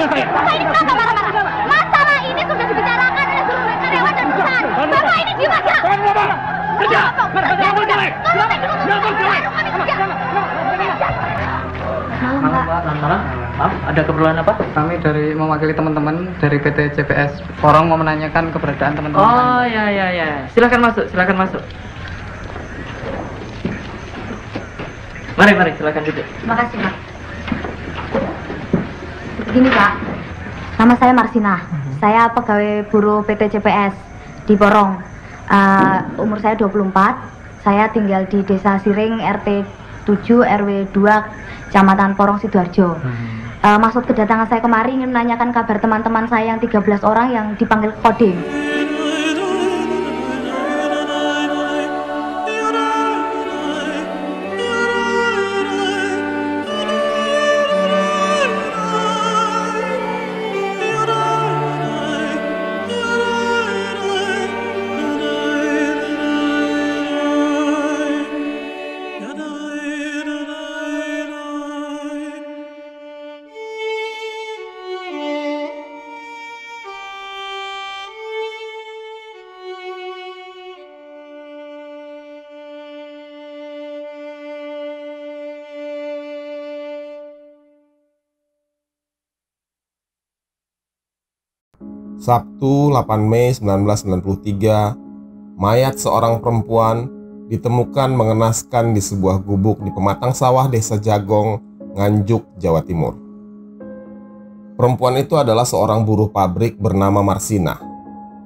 Bapak ini kenapa marah-marah? Masalah ini sudah dibicarakan oleh seluruh karyawan dan perusahaan. Bapak ini di mana? Malam, ada keperluan apa? Kami dari mewakili teman-teman dari PT CPS Porong mau menanyakan keberadaan teman-teman. Oh ya. Silakan masuk. Mari, silakan duduk. Terima kasih, Pak. Begini, Pak. Nama saya Marsina. Saya pegawai buruh PT CPS di Porong. Umur saya 24. Saya tinggal di Desa Siring RT 7 RW 2 Kecamatan Porong Sidoarjo. Maksud kedatangan saya kemari ingin menanyakan kabar teman-teman saya yang 13 orang yang dipanggil Kodim. Sabtu 8 Mei 1993, mayat seorang perempuan ditemukan mengenaskan di sebuah gubuk di pematang sawah Desa Jagong, Nganjuk, Jawa Timur. Perempuan itu adalah seorang buruh pabrik bernama Marsina.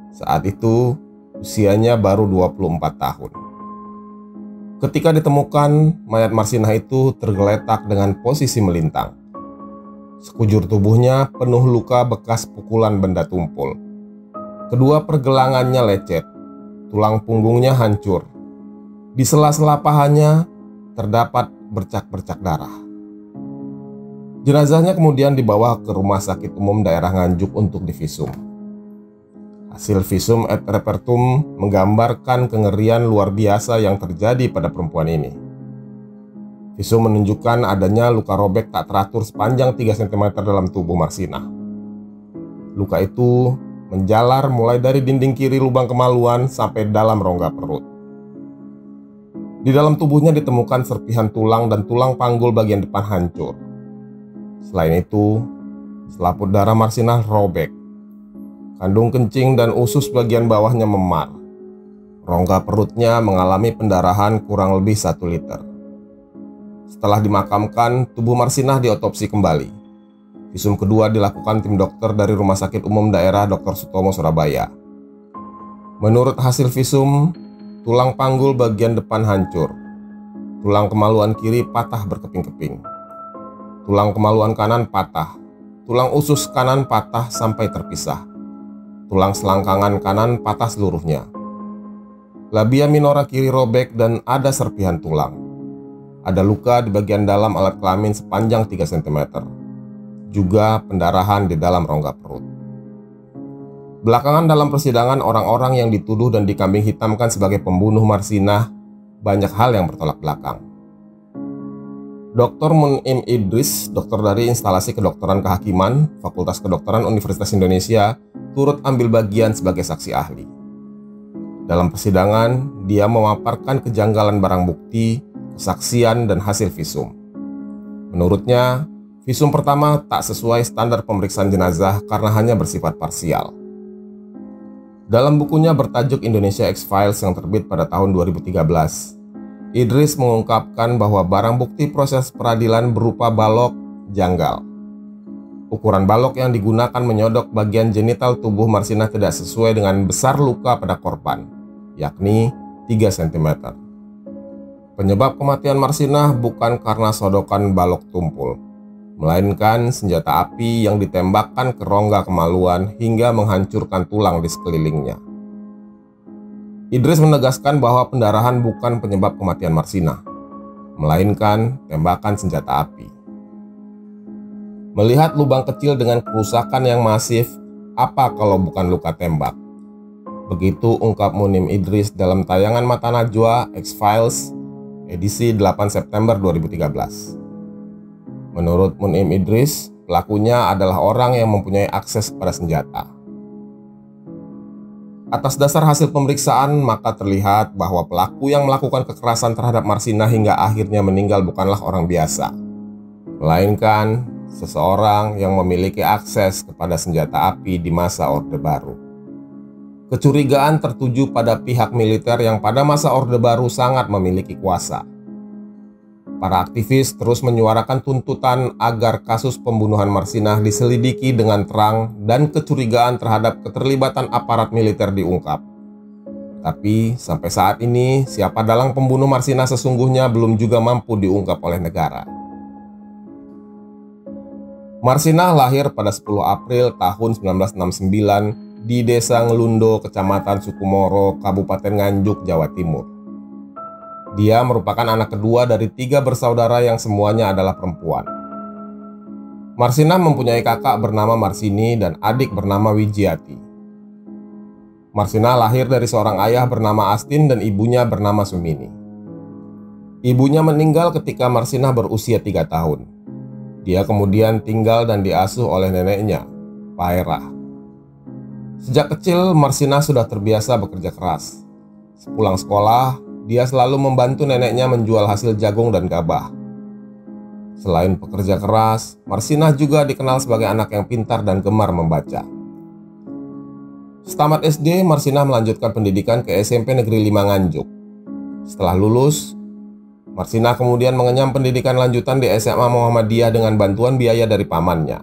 Saat itu, usianya baru 24 tahun. Ketika ditemukan, mayat Marsina itu tergeletak dengan posisi melintang. Sekujur tubuhnya penuh luka bekas pukulan benda tumpul. Kedua pergelangannya lecet, tulang punggungnya hancur. Di sela-sela pahanya terdapat bercak-bercak darah. Jenazahnya kemudian dibawa ke Rumah Sakit Umum Daerah Nganjuk untuk divisum. Hasil visum et repertum menggambarkan kengerian luar biasa yang terjadi pada perempuan ini. Visum menunjukkan adanya luka robek tak teratur sepanjang 3 cm dalam tubuh Marsina. Luka itu menjalar mulai dari dinding kiri lubang kemaluan sampai dalam rongga perut. Di dalam tubuhnya ditemukan serpihan tulang dan tulang panggul bagian depan hancur. Selain itu, selaput darah Marsina robek. Kandung kencing dan usus bagian bawahnya memar. Rongga perutnya mengalami pendarahan kurang lebih 1 liter. Setelah dimakamkan, tubuh Marsinah diotopsi kembali. Visum kedua dilakukan tim dokter dari Rumah Sakit Umum Daerah Dr. Sutomo, Surabaya. Menurut hasil visum, tulang panggul bagian depan hancur. Tulang kemaluan kiri patah berkeping-keping. Tulang kemaluan kanan patah. Tulang usus kanan patah sampai terpisah. Tulang selangkangan kanan patah seluruhnya. Labia minora kiri robek dan ada serpihan tulang. Ada luka di bagian dalam alat kelamin sepanjang 3 cm. Juga pendarahan di dalam rongga perut. Belakangan dalam persidangan, orang-orang yang dituduh dan dikambing hitamkan sebagai pembunuh Marsinah banyak hal yang bertolak belakang. Dr. Munim Idris, dokter dari Instalasi Kedokteran Kehakiman, Fakultas Kedokteran Universitas Indonesia, turut ambil bagian sebagai saksi ahli. Dalam persidangan, dia memaparkan kejanggalan barang bukti, kesaksian, dan hasil visum. Menurutnya, visum pertama tak sesuai standar pemeriksaan jenazah karena hanya bersifat parsial. Dalam bukunya bertajuk Indonesia X-Files yang terbit pada tahun 2013, Idris mengungkapkan bahwa barang bukti proses peradilan berupa balok janggal. Ukuran balok yang digunakan menyodok bagian genital tubuh Marsinah tidak sesuai dengan besar luka pada korban, yakni 3 cm. Penyebab kematian Marsinah bukan karena sodokan balok tumpul, melainkan senjata api yang ditembakkan ke rongga kemaluan hingga menghancurkan tulang di sekelilingnya. Idris menegaskan bahwa pendarahan bukan penyebab kematian Marsinah, melainkan tembakan senjata api. Melihat lubang kecil dengan kerusakan yang masif, apa kalau bukan luka tembak? Begitu ungkap Munim Idris dalam tayangan Mata Najwa X-Files edisi 8 September 2013. Menurut Munim Idris, pelakunya adalah orang yang mempunyai akses pada senjata. Atas dasar hasil pemeriksaan, maka terlihat bahwa pelaku yang melakukan kekerasan terhadap Marsinah hingga akhirnya meninggal bukanlah orang biasa, melainkan seseorang yang memiliki akses kepada senjata api di masa Orde Baru. Kecurigaan tertuju pada pihak militer yang pada masa Orde Baru sangat memiliki kuasa. Para aktivis terus menyuarakan tuntutan agar kasus pembunuhan Marsinah diselidiki dengan terang dan kecurigaan terhadap keterlibatan aparat militer diungkap. Tapi sampai saat ini, siapa dalang pembunuh Marsinah sesungguhnya belum juga mampu diungkap oleh negara. Marsinah lahir pada 10 April tahun 1969 di Desa Ngelundo, Kecamatan Sukumoro, Kabupaten Nganjuk, Jawa Timur. Dia merupakan anak kedua dari 3 bersaudara yang semuanya adalah perempuan. Marsinah mempunyai kakak bernama Marsini dan adik bernama Wijiati. Marsinah lahir dari seorang ayah bernama Astin dan ibunya bernama Sumini. Ibunya meninggal ketika Marsinah berusia 3 tahun. Dia kemudian tinggal dan diasuh oleh neneknya, Paerah. Sejak kecil, Marsinah sudah terbiasa bekerja keras. Sepulang sekolah, dia selalu membantu neneknya menjual hasil jagung dan gabah. Selain pekerja keras, Marsinah juga dikenal sebagai anak yang pintar dan gemar membaca. Setamat SD, Marsinah melanjutkan pendidikan ke SMP Negeri 5 Nganjuk. Setelah lulus, Marsinah kemudian mengenyam pendidikan lanjutan di SMA Muhammadiyah dengan bantuan biaya dari pamannya.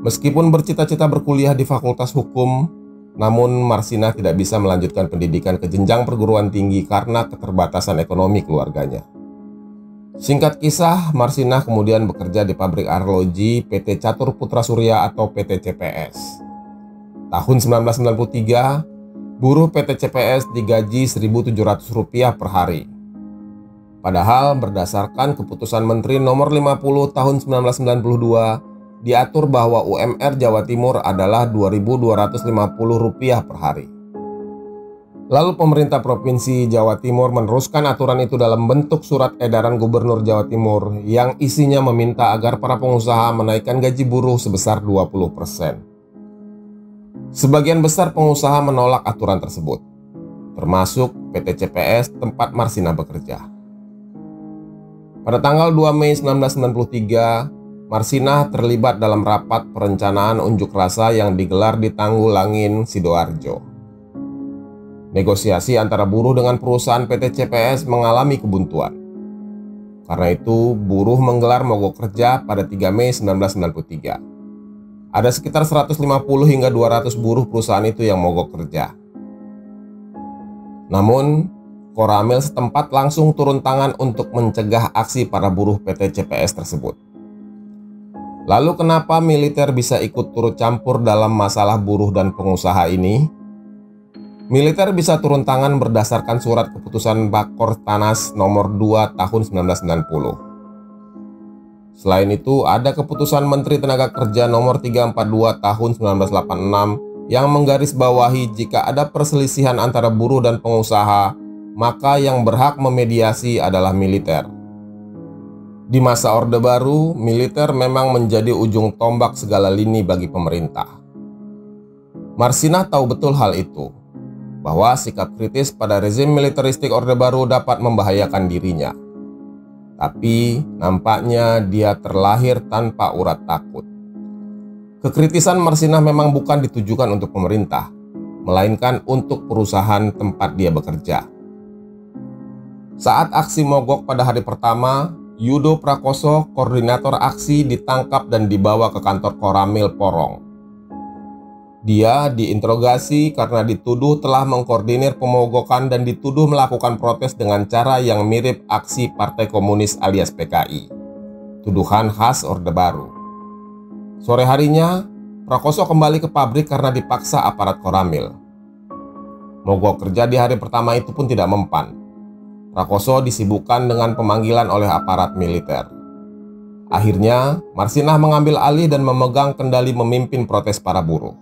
Meskipun bercita-cita berkuliah di Fakultas Hukum, namun Marsinah tidak bisa melanjutkan pendidikan ke jenjang perguruan tinggi karena keterbatasan ekonomi keluarganya. Singkat kisah, Marsinah kemudian bekerja di pabrik arloji PT Catur Putra Surya atau PT CPS. Tahun 1993, buruh PT CPS digaji Rp1.700 per hari. Padahal berdasarkan keputusan Menteri Nomor 50 Tahun 1992, diatur bahwa UMR Jawa Timur adalah Rp2.250 per hari. Lalu pemerintah Provinsi Jawa Timur meneruskan aturan itu dalam bentuk surat edaran Gubernur Jawa Timur yang isinya meminta agar para pengusaha menaikkan gaji buruh sebesar 20%. Sebagian besar pengusaha menolak aturan tersebut, termasuk PT CPS tempat Marsinah bekerja. Pada tanggal 2 Mei 1993, Marsinah terlibat dalam rapat perencanaan unjuk rasa yang digelar di Tanggulangin, Sidoarjo. Negosiasi antara buruh dengan perusahaan PT CPS mengalami kebuntuan. Karena itu, buruh menggelar mogok kerja pada 3 Mei 1993. Ada sekitar 150 hingga 200 buruh perusahaan itu yang mogok kerja. Namun, Koramil setempat langsung turun tangan untuk mencegah aksi para buruh PT CPS tersebut. Lalu kenapa militer bisa ikut turut campur dalam masalah buruh dan pengusaha ini? Militer bisa turun tangan berdasarkan surat keputusan Bakor Tanas nomor 2 tahun 1990. Selain itu, ada keputusan Menteri Tenaga Kerja nomor 342 tahun 1986 yang menggarisbawahi jika ada perselisihan antara buruh dan pengusaha, maka yang berhak memediasi adalah militer. Di masa Orde Baru, militer memang menjadi ujung tombak segala lini bagi pemerintah. Marsinah tahu betul hal itu, bahwa sikap kritis pada rezim militeristik Orde Baru dapat membahayakan dirinya. Tapi nampaknya dia terlahir tanpa urat takut. Kekritisan Marsinah memang bukan ditujukan untuk pemerintah, melainkan untuk perusahaan tempat dia bekerja. Saat aksi mogok pada hari pertama, Yudo Prakoso, koordinator aksi, ditangkap dan dibawa ke kantor Koramil Porong. Dia diinterogasi karena dituduh telah mengkoordinir pemogokan dan dituduh melakukan protes dengan cara yang mirip aksi Partai Komunis alias PKI. Tuduhan khas Orde Baru. Sore harinya, Prakoso kembali ke pabrik karena dipaksa aparat Koramil. Mogok kerja di hari pertama itu pun tidak mempan. Prakoso disibukkan dengan pemanggilan oleh aparat militer. Akhirnya, Marsinah mengambil alih dan memegang kendali memimpin protes para buruh.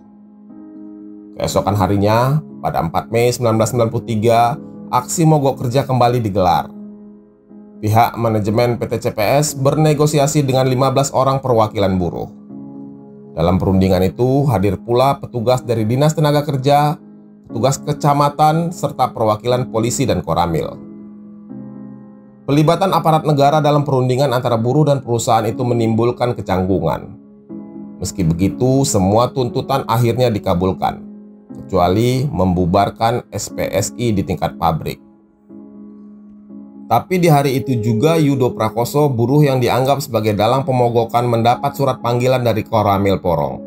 Keesokan harinya, pada 4 Mei 1993, aksi mogok kerja kembali digelar. Pihak manajemen PT CPS bernegosiasi dengan 15 orang perwakilan buruh. Dalam perundingan itu hadir pula petugas dari Dinas Tenaga Kerja, petugas kecamatan, serta perwakilan polisi dan Koramil. Pelibatan aparat negara dalam perundingan antara buruh dan perusahaan itu menimbulkan kecanggungan. Meski begitu, semua tuntutan akhirnya dikabulkan, kecuali membubarkan SPSI di tingkat pabrik. Tapi di hari itu juga Yudo Prakoso, buruh yang dianggap sebagai dalang pemogokan, mendapat surat panggilan dari Koramil Porong.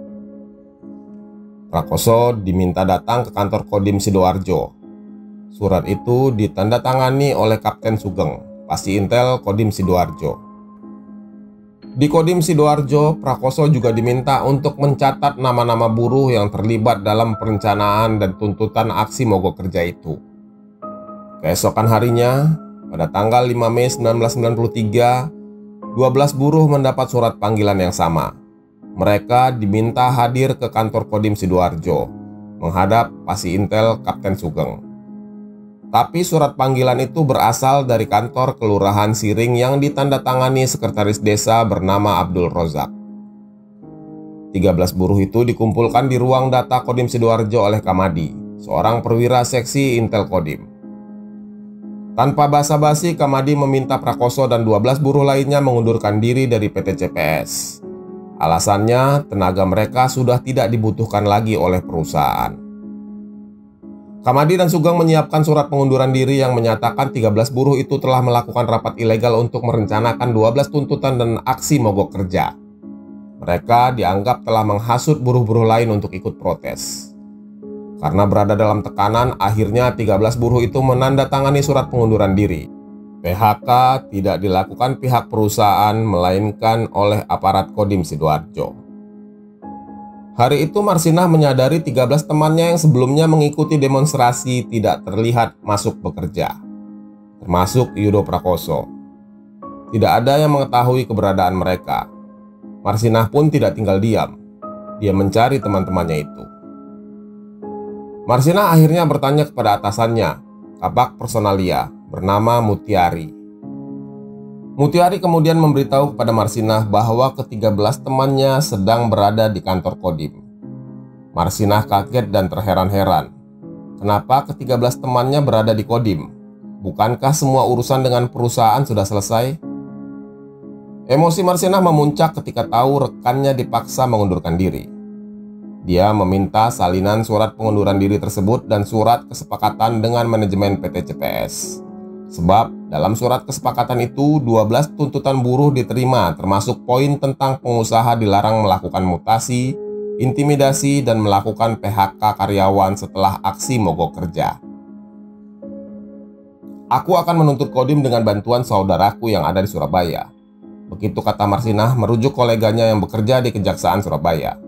Prakoso diminta datang ke kantor Kodim Sidoarjo. Surat itu ditandatangani oleh Kapten Sugeng, Pasi Intel Kodim Sidoarjo. Di Kodim Sidoarjo, Prakoso juga diminta untuk mencatat nama-nama buruh yang terlibat dalam perencanaan dan tuntutan aksi mogok kerja itu. Keesokan harinya, pada tanggal 5 Mei 1993, 12 buruh mendapat surat panggilan yang sama. Mereka diminta hadir ke kantor Kodim Sidoarjo, menghadap Pasi Intel Kapten Sugeng. Tapi surat panggilan itu berasal dari kantor Kelurahan Siring yang ditandatangani sekretaris desa bernama Abdul Rozak. 13 buruh itu dikumpulkan di ruang data Kodim Sidoarjo oleh Kamadi, seorang perwira seksi Intel Kodim. Tanpa basa-basi, Kamadi meminta Prakoso dan 12 buruh lainnya mengundurkan diri dari PT CPS. Alasannya, tenaga mereka sudah tidak dibutuhkan lagi oleh perusahaan. Kamadi dan Sugeng menyiapkan surat pengunduran diri yang menyatakan 13 buruh itu telah melakukan rapat ilegal untuk merencanakan 12 tuntutan dan aksi mogok kerja. Mereka dianggap telah menghasut buruh-buruh lain untuk ikut protes. Karena berada dalam tekanan, akhirnya 13 buruh itu menandatangani surat pengunduran diri. PHK tidak dilakukan pihak perusahaan, melainkan oleh aparat Kodim Sidoarjo. Hari itu Marsinah menyadari 13 temannya yang sebelumnya mengikuti demonstrasi tidak terlihat masuk bekerja, termasuk Yudo Prakoso. Tidak ada yang mengetahui keberadaan mereka. Marsinah pun tidak tinggal diam. Dia mencari teman-temannya itu. Marsinah akhirnya bertanya kepada atasannya, Kabak Personalia, bernama Mutiari. Mutiari kemudian memberitahu kepada Marsinah bahwa ke-13 temannya sedang berada di kantor Kodim. Marsinah kaget dan terheran-heran. Kenapa ke-13 temannya berada di Kodim? Bukankah semua urusan dengan perusahaan sudah selesai? Emosi Marsinah memuncak ketika tahu rekannya dipaksa mengundurkan diri. Dia meminta salinan surat pengunduran diri tersebut dan surat kesepakatan dengan manajemen PT CPS. Sebab dalam surat kesepakatan itu 12 tuntutan buruh diterima, termasuk poin tentang pengusaha dilarang melakukan mutasi, intimidasi, dan melakukan PHK karyawan setelah aksi mogok kerja. Aku akan menuntut Kodim dengan bantuan saudaraku yang ada di Surabaya. Begitu kata Marsinah merujuk koleganya yang bekerja di Kejaksaan Surabaya.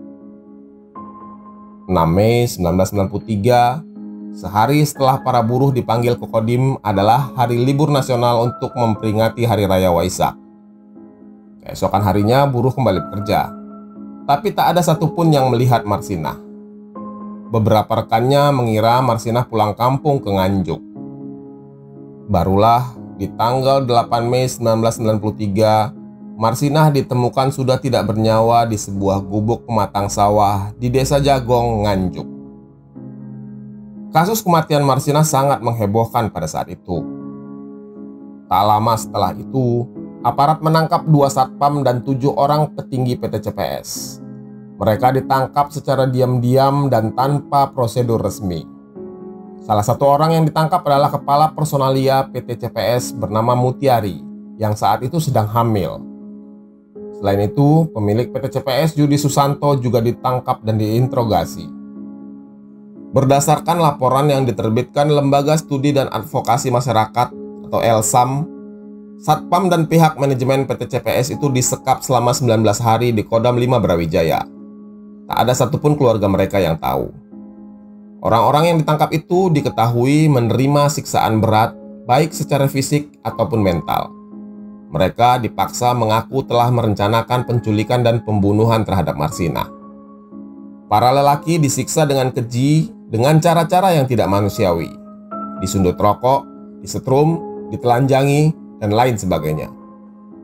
6 Mei 1993, sehari setelah para buruh dipanggil ke Kodim, adalah hari libur nasional untuk memperingati Hari Raya Waisak. Keesokan harinya buruh kembali bekerja, tapi tak ada satupun yang melihat Marsinah. Beberapa rekannya mengira Marsinah pulang kampung ke Nganjuk. Barulah di tanggal 8 Mei 1993, Marsinah ditemukan sudah tidak bernyawa di sebuah gubuk pematang sawah di Desa Jagong, Nganjuk. Kasus kematian Marsinah sangat menghebohkan pada saat itu. Tak lama setelah itu, aparat menangkap 2 satpam dan 7 orang petinggi PT CPS. Mereka ditangkap secara diam-diam dan tanpa prosedur resmi. Salah satu orang yang ditangkap adalah kepala personalia PT CPS bernama Mutiari, yang saat itu sedang hamil. Selain itu, pemilik PT CPS Yudi Susanto juga ditangkap dan diinterogasi. Berdasarkan laporan yang diterbitkan Lembaga Studi dan Advokasi Masyarakat atau LSAM, satpam dan pihak manajemen PT CPS itu disekap selama 19 hari di Kodam 5 Brawijaya. Tak ada satupun keluarga mereka yang tahu. Orang-orang yang ditangkap itu diketahui menerima siksaan berat, baik secara fisik ataupun mental. Mereka dipaksa mengaku telah merencanakan penculikan dan pembunuhan terhadap Marsinah. Para lelaki disiksa dengan keji dengan cara-cara yang tidak manusiawi. Disundut rokok, disetrum, ditelanjangi, dan lain sebagainya.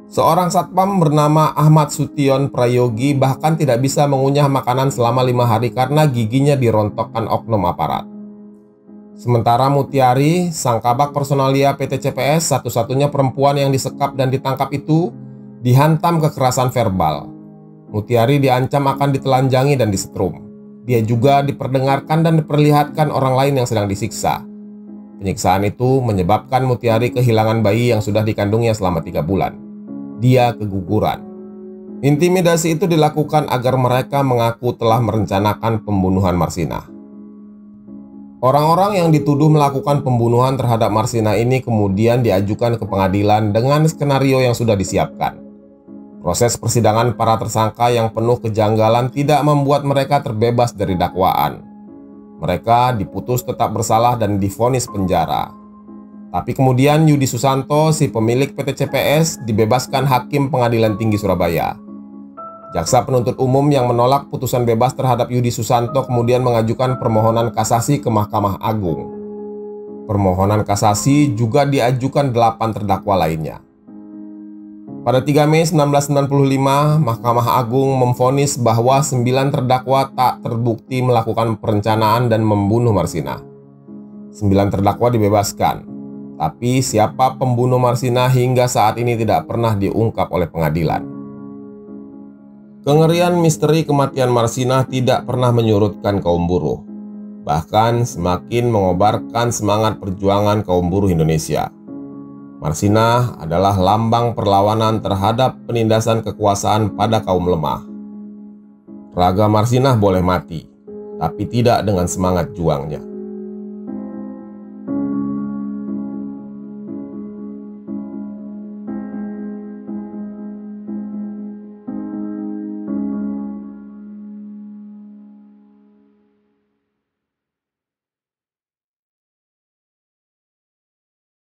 Seorang satpam bernama Ahmad Sution Prayogi bahkan tidak bisa mengunyah makanan selama 5 hari karena giginya dirontokkan oknum aparat. Sementara Mutiari, sang kabak personalia PT CPS, satu-satunya perempuan yang disekap dan ditangkap itu, dihantam kekerasan verbal. Mutiari diancam akan ditelanjangi dan disetrum. Dia juga diperdengarkan dan diperlihatkan orang lain yang sedang disiksa. Penyiksaan itu menyebabkan Mutiari kehilangan bayi yang sudah dikandungnya selama 3 bulan. Dia keguguran. Intimidasi itu dilakukan agar mereka mengaku telah merencanakan pembunuhan Marsinah. Orang-orang yang dituduh melakukan pembunuhan terhadap Marsinah ini kemudian diajukan ke pengadilan dengan skenario yang sudah disiapkan. Proses persidangan para tersangka yang penuh kejanggalan tidak membuat mereka terbebas dari dakwaan. Mereka diputus tetap bersalah dan divonis penjara. Tapi kemudian Yudi Susanto, si pemilik PT CPS, dibebaskan Hakim Pengadilan Tinggi Surabaya. Jaksa penuntut umum yang menolak putusan bebas terhadap Yudi Susanto kemudian mengajukan permohonan kasasi ke Mahkamah Agung. Permohonan kasasi juga diajukan 8 terdakwa lainnya. Pada 3 Mei 1995, Mahkamah Agung memvonis bahwa 9 terdakwa tak terbukti melakukan perencanaan dan membunuh Marsinah. 9 terdakwa dibebaskan, tapi siapa pembunuh Marsinah hingga saat ini tidak pernah diungkap oleh pengadilan. Kengerian misteri kematian Marsinah tidak pernah menyurutkan kaum buruh, bahkan semakin mengobarkan semangat perjuangan kaum buruh Indonesia. Marsinah adalah lambang perlawanan terhadap penindasan kekuasaan pada kaum lemah. Raga Marsinah boleh mati, tapi tidak dengan semangat juangnya.